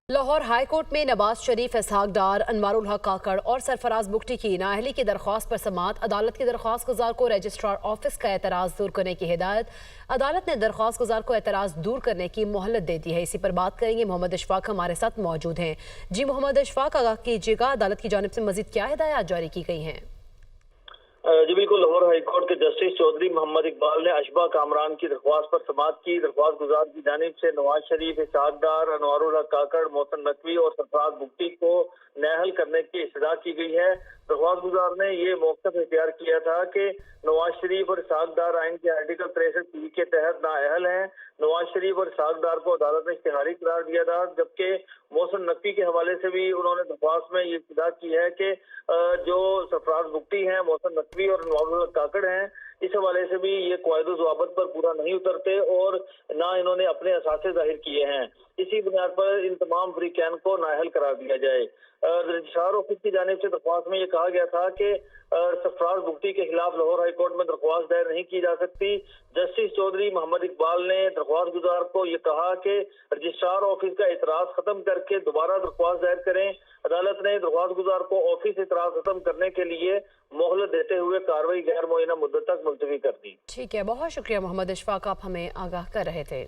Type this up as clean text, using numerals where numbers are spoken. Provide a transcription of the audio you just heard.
Lahore high court में नवाज शरीफ, इसहाक डार, अनवारुल हक काकड़ और सरफराज बुगटी की नाअहली की दरख्वास्त पर समाअत। अदालत की दरख्वास्त गुजार को रजिस्ट्रार ऑफिस का एतराज़ दूर करने की हिदायत। अदालत ने दरख्वास्त गुजार को एतराज़ दूर करने की मोहलत दे दी है। इसी पर बात करेंगे। मोहम्मद इशफाक हमारे साथ मौजूद हैं। जी मोहम्मद इशफाक, आगाह कीजिएगा, अदालत की जानिब से मजीद क्या हिदायत जारी की गई हैं? जी बिल्कुल। लाहौर हाईकोर्ट के जस्टिस चौधरी मोहम्मद इकबाल ने अशबा कामरान की दरख्वास्त पर समाअत की। दरख्वास्त गुजार की जानिब से नवाज शरीफ, इसहाक डार, अनवारुल हक काकड़, मोहसिन नकवी और सरफराज बुगटी को नाअहल करने की इस्तदा की गई है। दरख्वास्त गुजार ने ये मौक़िफ़ इख्तियार किया था कि नवाज शरीफ और इसहाक डार आइन के आर्टिकल 63 के तहत नाअहल हैं। नवाज शरीफ और इसहाक डार को अदालत ने इश्तिहारी करार दिया था, जबकि मोहसिन नकवी के हवाले से भी उन्होंने दरख्वास्त में ये इस्तदा की है कि जो सरफराज बुगटी हैं, मोहसिन नकवी और अनवारुल हक काकड़ हैं, इस हवाले से भी ये क़वाइद ज़वाबित पर पूरा नहीं उतरते और ना इन्होंने अपने असासे जाहिर किए हैं। इसी बुनियाद पर इन तमाम फरीकैन को नाअहल करार दिया जाए। रजिस्ट्रार ऑफिस की जानिब से दरख्वास्त में ये कहा गया था कि सरफराज बुगटी के खिलाफ लाहौर हाईकोर्ट में दरख्वास्त दायर नहीं की जा सकती। जस्टिस चौधरी मोहम्मद इकबाल ने दरख्वास्त गुजार को ये कहा कि रजिस्ट्रार ऑफिस का एतराज़ खत्म करके दोबारा दरख्वास्त दायर करें। अदालत ने दरख्वास्त गुजार को ऑफिस एतराज़ खत्म करने के लिए मोहलत देते हुए कार्रवाई गैर मुअय्यना मुद्दत तक मुलतवी कर दी। ठीक है, बहुत शुक्रिया मोहम्मद इशफाक, आप हमें आगाह कर रहे थे।